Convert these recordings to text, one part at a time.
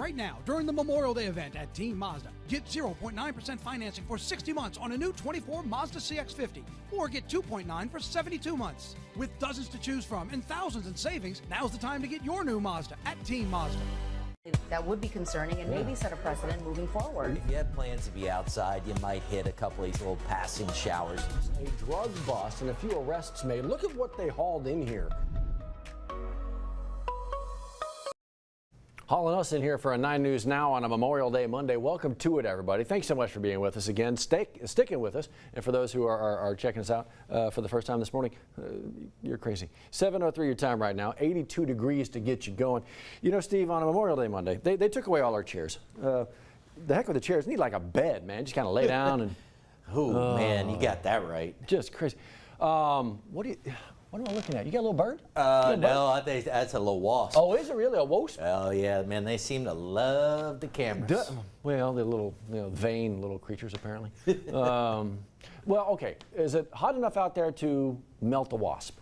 right now during the Memorial Day event at Team Mazda. Get 0.9% financing for 60 months on a new 24 Mazda CX-50 or get 2.9 for 72 months. With dozens to choose from and thousands in savings, now's the time to get your new Mazda at Team Mazda. That would be concerning and maybe set a precedent moving forward. If you had plans to be outside, you might hit a couple of these little passing showers. A drug bust and a few arrests made. Look at what they hauled in here. Hauling us in here for a 9 News Now on a Memorial Day Monday. Welcome to it, everybody. Thanks so much for being with us again, sticking with us. And for those who are checking us out for the first time this morning, you're crazy. 7:03 your time right now, 82 degrees to get you going. You know, Steve, on a Memorial Day Monday, they took away all our chairs. The heck with the chairs. Need like a bed, man. Just kind of lay down and... Oh, man, you got that right. Just crazy. What am I looking at? You got a little bird? No, I think that's a little wasp. Oh, is it really a wasp? Oh, yeah, man, they seem to love the cameras. Well, they're little, vain little creatures, apparently. Well, okay. Is it hot enough out there to melt a wasp?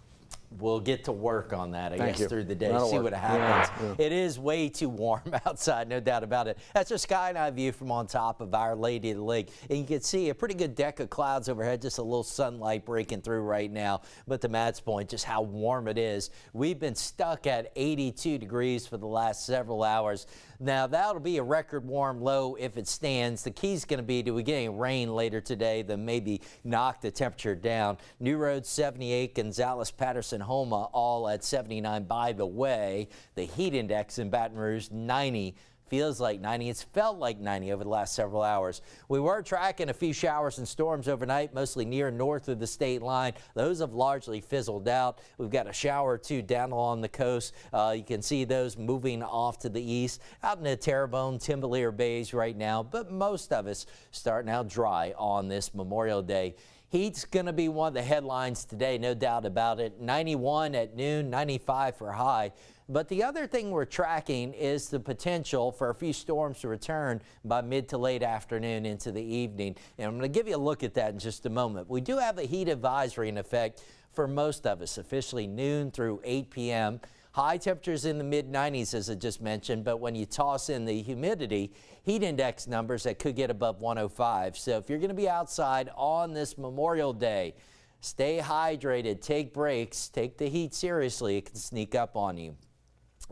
We'll get to work on that, I guess, through the day, That'll see work. what happens. Yeah. It is way too warm outside, no doubt about it. That's a sky and eye view from on top of Our Lady of the Lake. And you can see a pretty good deck of clouds overhead, just a little sunlight breaking through right now. But to Matt's point, just how warm it is. We've been stuck at 82 degrees for the last several hours. Now, that'll be a record warm low if it stands. The key's going to be, do we get any rain later today that maybe knock the temperature down? New Road 78, Gonzales, Patterson, Homa, all at 79. By the way, the heat index in Baton Rouge, 90. Feels like 90. It's felt like 90 over the last several hours. We were tracking a few showers and storms overnight, mostly near and north of the state line. Those have largely fizzled out. We've got a shower or two down along the coast. You can see those moving off to the east, out in the Terrebonne, Timberlier Bays right now. But most of us starting out dry on this Memorial Day. Heat's going to be one of the headlines today, no doubt about it. 91 at noon, 95 for high. But the other thing we're tracking is the potential for a few storms to return by mid to late afternoon into the evening. And I'm going to give you a look at that in just a moment. We do have a heat advisory in effect for most of us, officially noon through 8 p.m. High temperatures in the mid-90s, as I just mentioned, but when you toss in the humidity, heat index numbers that could get above 105. So if you're going to be outside on this Memorial Day, stay hydrated, take breaks, take the heat seriously. It can sneak up on you.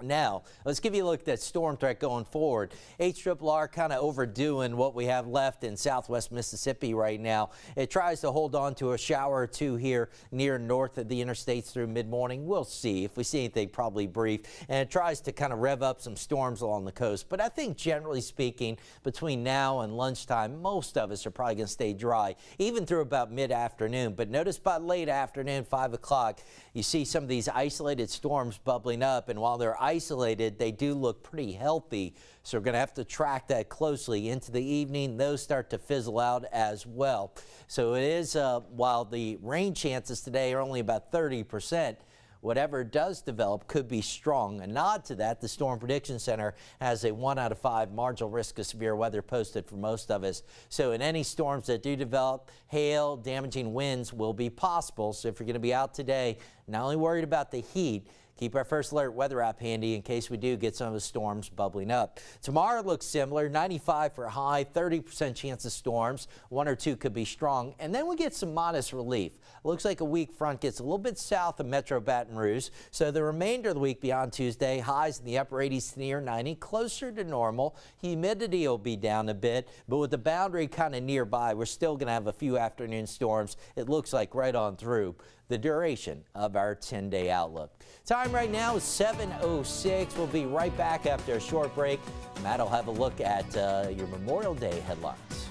Now, let's give you a look at that storm threat going forward. HRRR kind of overdoing what we have left in southwest Mississippi right now. It tries to hold on to a shower or two here near north of the interstates through mid-morning. We'll see. If we see anything, probably brief. And it tries to kind of rev up some storms along the coast. But I think generally speaking, between now and lunchtime, most of us are probably going to stay dry, even through about mid-afternoon. But notice by late afternoon, 5 o'clock, you see some of these isolated storms bubbling up. And while they're isolated, they do look pretty healthy, so we're going to have to track that closely into the evening. Those start to fizzle out as well. So it is, while the rain chances today are only about 30%, whatever does develop could be strong. A nod to that, the Storm Prediction Center has a 1 out of 5 marginal risk of severe weather posted for most of us. So in any storms that do develop, hail, damaging winds will be possible. So if you're going to be out today, not only worried about the heat, keep our first alert weather app handy in case we do get some of the storms bubbling up. Tomorrow looks similar, 95 for high, 30% chance of storms. 1 or 2 could be strong. And then we get some modest relief. Looks like a weak front gets a little bit south of Metro Baton Rouge. So the remainder of the week beyond Tuesday, highs in the upper 80s to near 90, closer to normal. Humidity will be down a bit, but with the boundary kind of nearby, we're still going to have a few afternoon storms. It looks like right on through the duration of our 10-day outlook. Time right now is 7:06. We'll be right back after a short break. Matt will have a look at your Memorial Day headlines.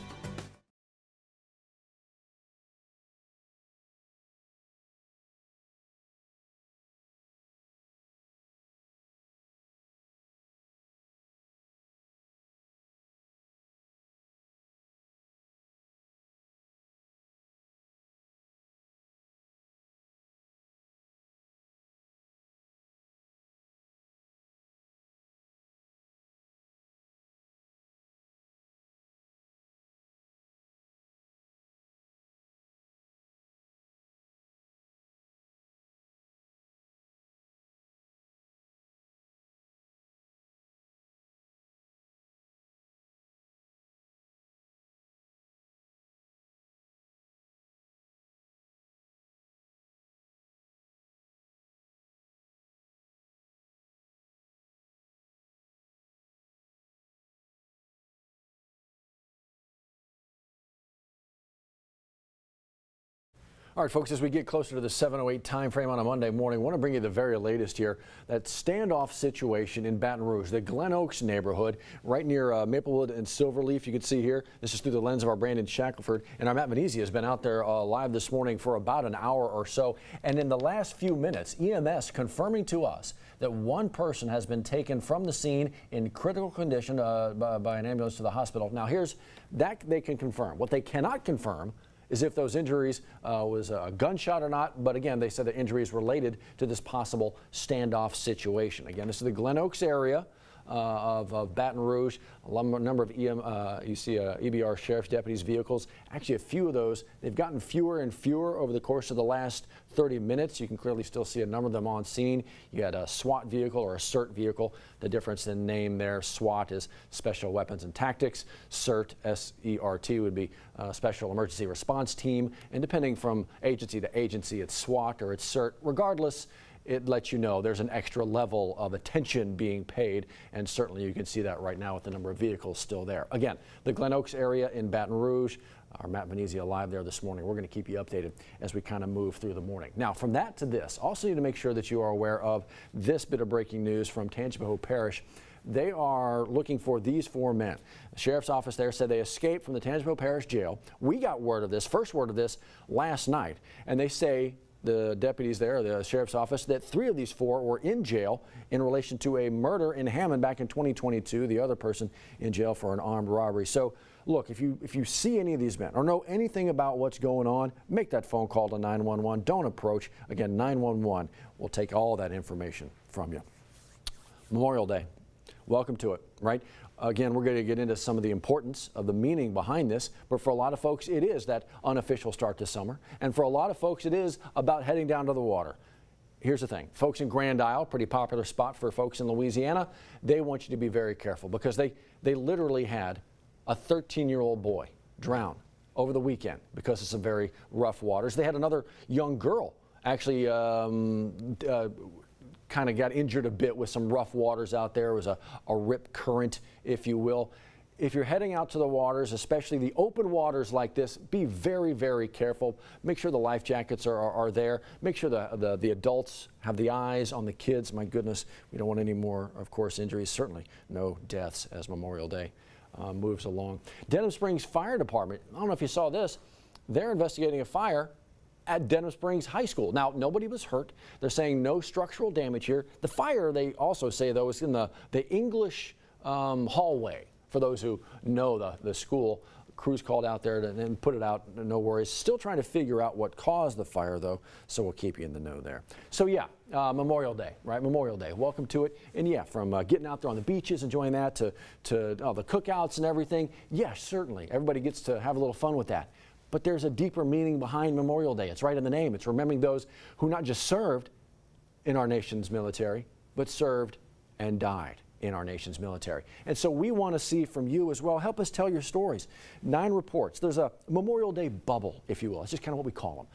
All right, folks, as we get closer to the 7:08 time frame on a Monday morning, I want to bring you the very latest here. That standoff situation in Baton Rouge, the Glen Oaks neighborhood, right near Maplewood and Silverleaf. You can see here, this is through the lens of our Brandon Shackelford. And our Matt Venezia has been out there live this morning for about an hour or so. And in the last few minutes, EMS confirming to us that one person has been taken from the scene in critical condition by an ambulance to the hospital. Now, here's that they can confirm. What they cannot confirm is if those injuries was a gunshot or not. But again, they said the injuries related to this possible standoff situation. Again, this is the Glen Oaks area of Baton Rouge. A number of EBR sheriff's deputies' vehicles. Actually, a few of those, they've gotten fewer and fewer over the course of the last 30 minutes. You can clearly still see a number of them on scene. You had a SWAT vehicle or a CERT vehicle. The difference in name there, SWAT is Special Weapons and Tactics. CERT, S-E-R-T, would be Special Emergency Response Team. And depending from agency to agency, it's SWAT or it's CERT. Regardless, it lets you know there's an extra level of attention being paid, and certainly you can see that right now with the number of vehicles still there. Again, the Glen Oaks area in Baton Rouge, our Matt Venezia live there this morning. We're going to keep you updated as we kind of move through the morning. Now, from that to this, also need to make sure that you are aware of this bit of breaking news from Tangipahoa Parish. They are looking for these 4 men. The sheriff's office there said they escaped from the Tangipahoa Parish jail. We got word of this, first word of this, last night, and they say, the deputies there, the sheriff's office, that 3 of these 4 were in jail in relation to a murder in Hammond back in 2022. The other person in jail for an armed robbery. So, look, if you see any of these men or know anything about what's going on, make that phone call to 911. Don't approach. Again, 911 will take all that information from you. Memorial Day. Welcome to it, right? Again, we're going to get into some of the importance of the meaning behind this, but for a lot of folks, it is that unofficial start to summer. And for a lot of folks, it is about heading down to the water. Here's the thing. Folks in Grand Isle, pretty popular spot for folks in Louisiana, they want you to be very careful because they literally had a 13-year-old boy drown over the weekend because of some very rough waters. They had another young girl actually kind of got injured a bit with some rough waters out there. It was a rip current, if you will. If you're heading out to the waters, especially the open waters like this, be very, very careful. Make sure the life jackets are there. Make sure the adults have the eyes on the kids. My goodness, we don't want any more, of course, injuries. Certainly no deaths as Memorial Day moves along. Denham Springs Fire Department, I don't know if you saw this, they're investigating a fire at Denham Springs High School. Now, nobody was hurt. They're saying no structural damage here. The fire, they also say, though, is in the English hallway. For those who know the school, crews called out there and put it out, no worries. Still trying to figure out what caused the fire, though, so we'll keep you in the know there. So, yeah, Memorial Day, right? Memorial Day. Welcome to it. And, yeah, from getting out there on the beaches, enjoying that, to the cookouts and everything, yes, certainly. Everybody gets to have a little fun with that. But there's a deeper meaning behind Memorial Day. It's right in the name. It's remembering those who not just served in our nation's military, but served and died in our nation's military. And so we want to see from you as well. Help us tell your stories. 9 reports. There's a Memorial Day bubble, if you will. It's just kind of what we call them.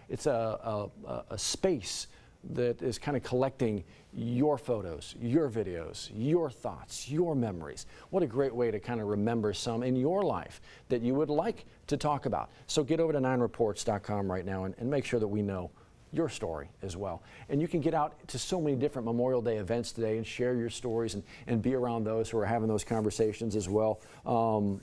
It's a space that is kind of collecting your photos, your videos, your thoughts, your memories. What a great way to kind of remember some in your life that you would like to talk about. So get over to 9reports.com right now and make sure that we know your story as well. And you can get out to so many different Memorial Day events today and share your stories and be around those who are having those conversations as well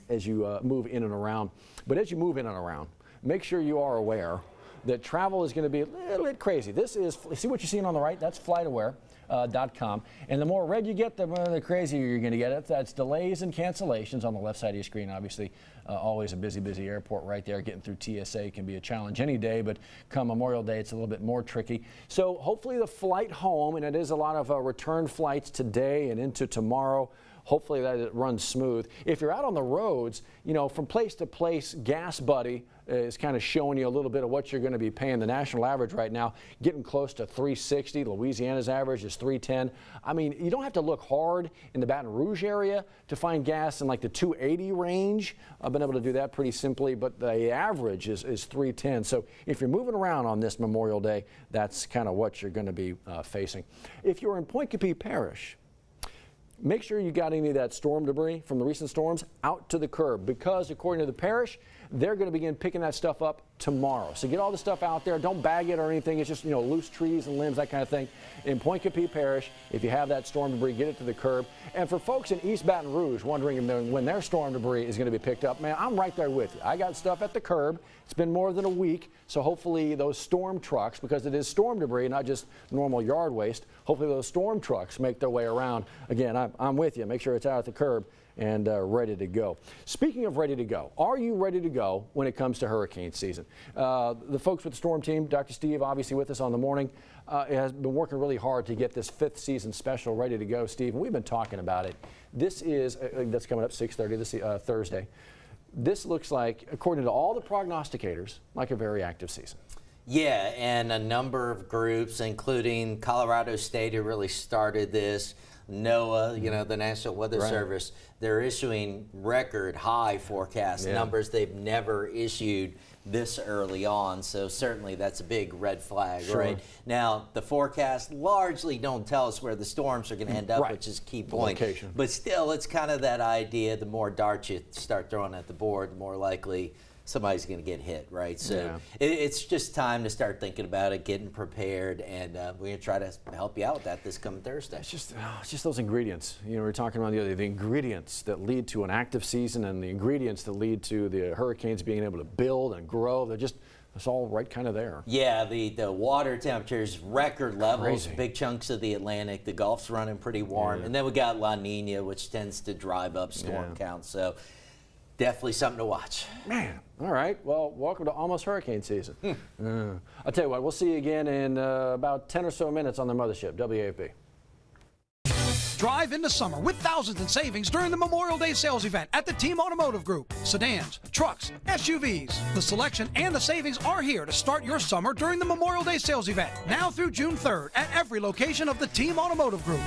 as you move in and around. But as you move in and around, make sure you are aware that travel is going to be a little bit crazy. This is, see what you're seeing on the right? That's FlightAware.com. And the more red you get, the crazier you're going to get it. That's delays and cancellations on the left side of your screen. Obviously, always a busy airport right there. Getting through TSA can be a challenge any day, but come Memorial Day, it's a little bit more tricky. So hopefully the flight home, and it is a lot of return flights today and into tomorrow, hopefully that it runs smooth. If you're out on the roads, you know, from place to place, Gas Buddy is kind of showing you a little bit of what you're going to be paying. The national average right now, getting close to $3.60. Louisiana's average is $3.10. I mean, you don't have to look hard in the Baton Rouge area to find gas in like the $2.80 range. I've been able to do that pretty simply, but the average is $3.10. So if you're moving around on this Memorial Day, that's kind of what you're going to be facing. If you're in Point Capee Parish, make sure you got any of that storm debris from the recent storms out to the curb, because according to the parish, They're going to begin picking that stuff up tomorrow. So get all the stuff out there. Don't bag it or anything. It's just, loose trees and limbs, that kind of thing. In Point Capee Parish, if you have that storm debris, get it to the curb. And for folks in East Baton Rouge wondering when their storm debris is going to be picked up, man, I'm right there with you. I got stuff at the curb. It's been more than a week, so hopefully those storm trucks, because it is storm debris, not just normal yard waste, hopefully those storm trucks make their way around. Again, I'm with you. Make sure it's out at the curb and ready to go. Speaking of ready to go, are you ready to go when it comes to hurricane season? The folks with the storm team, Dr. Steve, obviously with us on the morning, has been working really hard to get this 5th season special ready to go, Steve, and we've been talking about it. This is, that's coming up 6:30 this Thursday. This looks like, according to all the prognosticators, like a very active season. Yeah, and a number of groups, including Colorado State, who really started this, NOAA, the National Weather Service, they're issuing record high forecast numbers they've never issued this early on. So certainly that's a big red flag, right? Now, the forecasts largely don't tell us where the storms are going to end up, which is a key point. Location. But still, it's kind of that idea, the more darts you start throwing at the board, the more likely somebody's going to get hit, right? So it's just time to start thinking about it, getting prepared, and we're going to try to help you out with that this coming Thursday. It's just those ingredients. We were talking about the ingredients that lead to an active season and the ingredients that lead to the hurricanes being able to build and grow. It's all right kind of there. Yeah, the water temperatures, record levels, Crazy. big chunks of the Atlantic. The Gulf's running pretty warm. And then we got La Nina, which tends to drive up storm counts. So definitely something to watch. Man, all right. Well, welcome to almost hurricane season. I'll tell you what, we'll see you again in about 10 or so minutes on the mothership, WAFB. Drive into summer with thousands in savings during the Memorial Day sales event at the Team Automotive Group. Sedans, trucks, SUVs. The selection and the savings are here to start your summer during the Memorial Day sales event, now through June 3rd at every location of the Team Automotive Group.